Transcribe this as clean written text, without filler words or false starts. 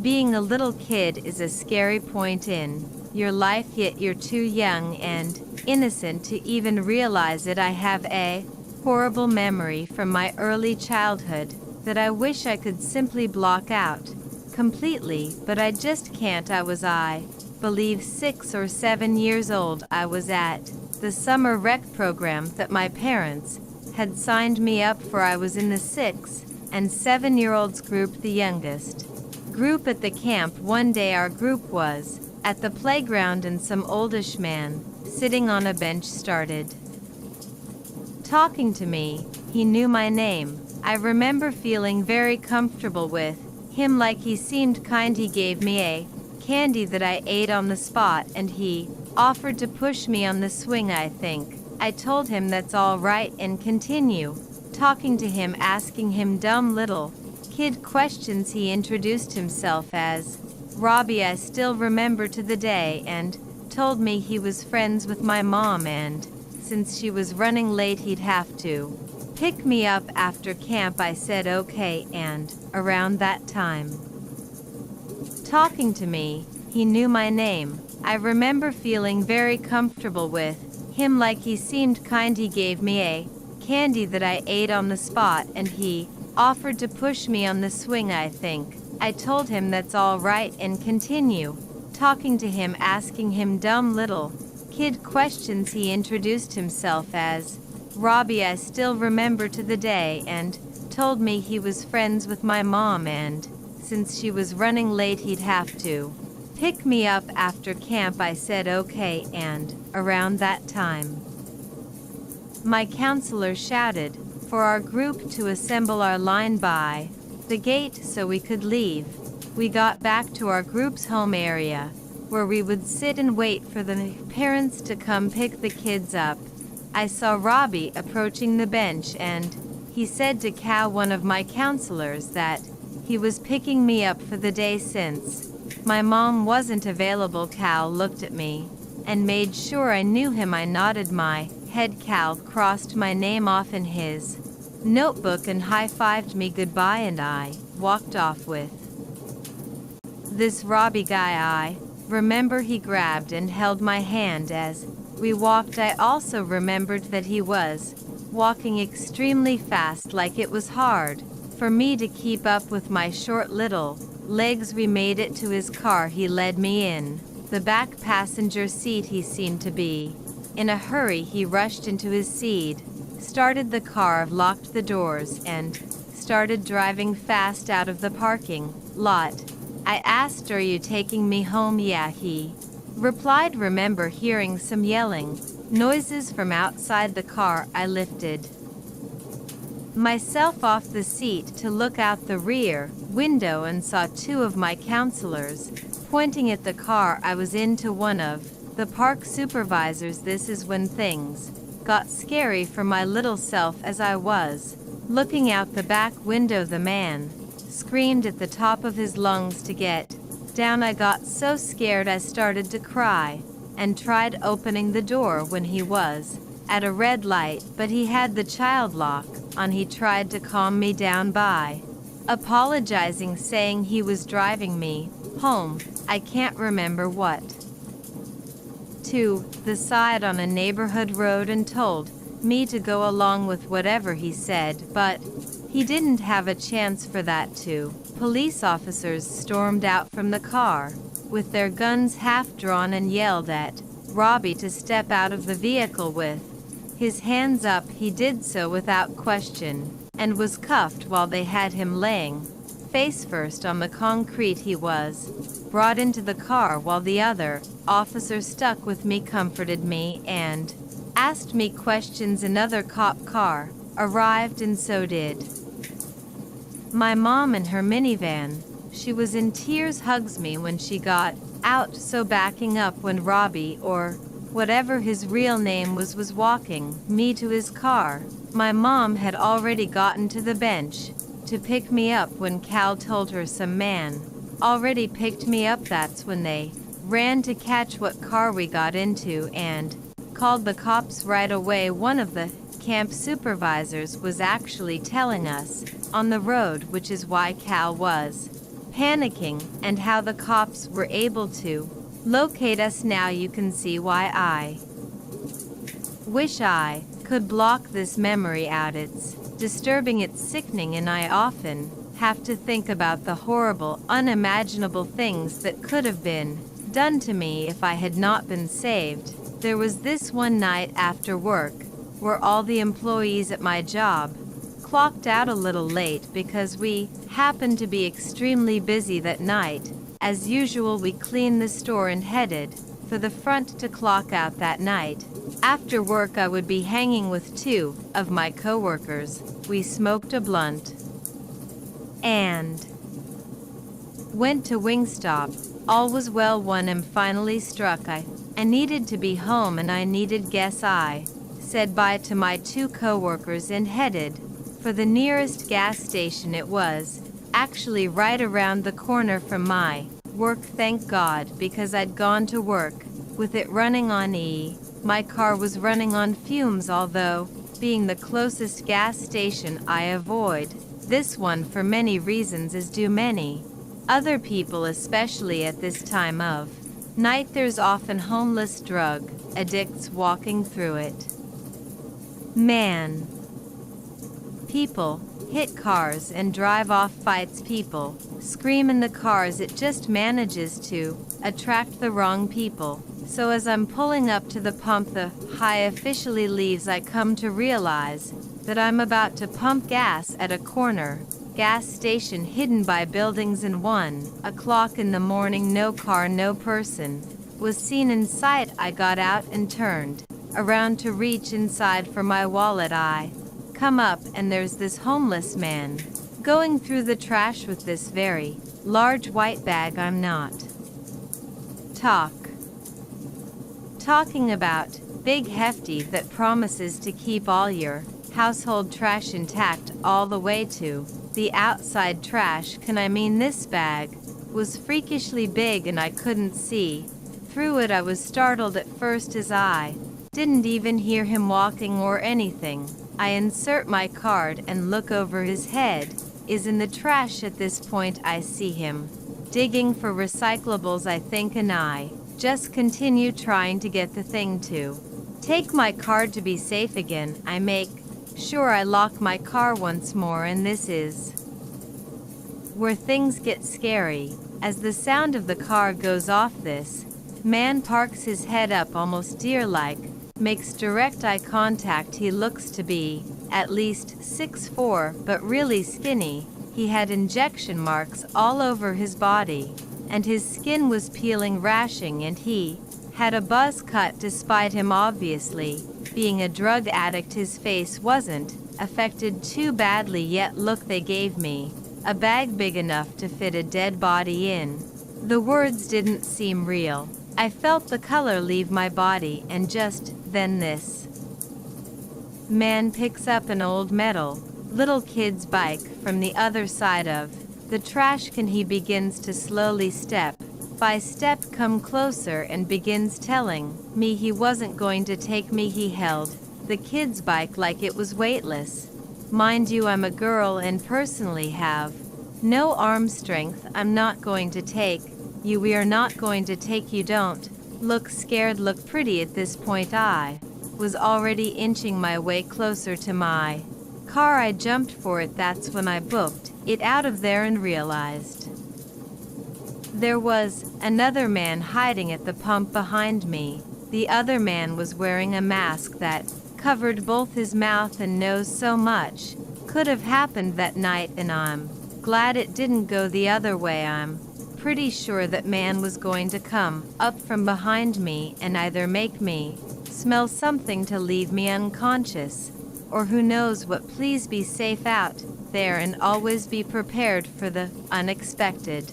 Being a little kid is a scary point in your life, yet you're too young and innocent to even realize it. I have a horrible memory from my early childhood that I wish I could simply block out completely, but I just can't. I believe 6 or 7 years old. I was at the summer rec program that my parents had signed me up for. I was in the 6 and 7-year-olds group, the youngest group at the camp. One day our group was at the playground and some oldish man sitting on a bench started talking to me. He knew my name. I remember feeling very comfortable with him, like he seemed kind. He gave me a candy that I ate on the spot, and he offered to push me on the swing. I think I told him that's all right and continue talking to him, asking him dumb little kid questions. He introduced himself as Robbie, I still remember to the day, and told me he was friends with my mom, and since she was running late he'd have to pick me up after camp. I said okay, and around that time talking to me, he knew my name. I remember feeling very comfortable with him, like he seemed kind. He gave me a candy that I ate on the spot, and he offered to push me on the swing. I think I told him that's all right and continue talking to him, asking him dumb little kid questions. He introduced himself as Robbie, I still remember to the day, and told me he was friends with my mom, and since she was running late he'd have to pick me up after camp. I said okay, and around that time my counselor shouted for our group to assemble our line by the gate so we could leave. We got back to our group's home area, where we would sit and wait for the parents to come pick the kids up. I saw Robbie approaching the bench, and he said to Cal, one of my counselors, that he was picking me up for the day since my mom wasn't available. Cal looked at me and made sure I knew him. I nodded my head. Cal crossed my name off in his notebook and high-fived me goodbye, and I walked off with this Robbie guy. I remember he grabbed and held my hand as we walked. I also remembered that he was walking extremely fast, like it was hard for me to keep up with my short little legs. We made it to his car. He led me in the back passenger seat. He seemed to be in a hurry. He rushed into his seat, started the car, locked the doors, and started driving fast out of the parking lot. I asked, are you taking me home? Yeah, he replied. Remember hearing some yelling noises from outside the car. I lifted myself off the seat to look out the rear window and saw 2 of my counselors pointing at the car I was in to one of the park supervisors. This is when things got scary for my little self. As I was looking out the back window, the man screamed at the top of his lungs to get down. I got so scared I started to cry and tried opening the door when he was at a red light, but he had the child lock on. He tried to calm me down by apologizing, saying he was driving me home. I can't remember what, to the side on a neighborhood road, and told me to go along with whatever he said, but he didn't have a chance for that. 2 police officers stormed out from the car with their guns half drawn and yelled at Robbie to step out of the vehicle with his hands up. He did so without question and was cuffed while they had him laying face first on the concrete. He was brought into the car while the other officer stuck with me, comforted me, and asked me questions. Another cop car arrived, and so did my mom in her minivan. She was in tears, hugs me when she got out, so backing up when Robbie, or whatever his real name was walking me to his car. My mom had already gotten to the bench to pick me up when Cal told her some man already picked me up. That's when they ran to catch what car we got into and called the cops right away. One of the camp supervisors was actually telling us on the road, which is why Cal was panicking, and how the cops were able to locate us. Now you can see why I wish I could block this memory out. It's disturbing, it's sickening, and I often have to think about the horrible, unimaginable things that could have been done to me if I had not been saved. There was this one night after work where all the employees at my job clocked out a little late because we happened to be extremely busy that night. As usual, we cleaned the store and headed for the front to clock out that night. After work, I would be hanging with two of my coworkers. We smoked a blunt and went to Wingstop. All was well when I finally struck. I needed to be home and I needed gas. I said bye to my two coworkers and headed for the nearest gas station. It was actually right around the corner from my work, thank God, because I'd gone to work with it running on E. My car was running on fumes, although being the closest gas station, I avoid this one for many reasons, as do many other people, especially at this time of night. There's often homeless drug addicts walking through it. Man, people hit cars and drive off, fights, people scream in the cars. It just manages to attract the wrong people. So as I'm pulling up to the pump, the high officially leaves. I come to realize that I'm about to pump gas at a corner gas station hidden by buildings, and 1 o'clock in the morning. No car, no person was seen in sight. I got out and turned around to reach inside for my wallet. I come up and there's this homeless man going through the trash with this very large white bag. I'm not talking about big hefty that promises to keep all your household trash intact all the way to the outside trash can. I mean, this bag was freakishly big and I couldn't see through it. I was startled at first as I didn't even hear him walking or anything. I insert my card and look over. His head is in the trash. At this point I see him digging for recyclables, I think, and I just continue trying to get the thing to take my card to be safe again. I make sure I lock my car once more, and this is where things get scary. As the sound of the car goes off, this man parks his head up almost deer-like, makes direct eye contact. He looks to be at least 6'4", but really skinny. He had injection marks all over his body, and his skin was peeling, rashing, and he had a buzz cut. Despite him obviously being a drug addict, his face wasn't affected too badly yet. Look, they gave me a bag big enough to fit a dead body in. The words didn't seem real. I felt the color leave my body, and just then this man picks up an old metal little kid's bike from the other side of the trash can. He begins to slowly, step by step, come closer and begins telling me he wasn't going to take me. He held the kid's bike like it was weightless. Mind you, I'm a girl and personally have no arm strength. I'm not going to take you. We are not going to take you. Don't look scared, look pretty. At this point I was already inching my way closer to my car. I jumped for it. That's when I booked it out of there and realized there was another man hiding at the pump behind me. The other man was wearing a mask that covered both his mouth and nose. So much could have happened that night, and I'm glad it didn't go the other way. I'm pretty sure that man was going to come up from behind me and either make me smell something to leave me unconscious, or who knows what. Please be safe out there and always be prepared for the unexpected.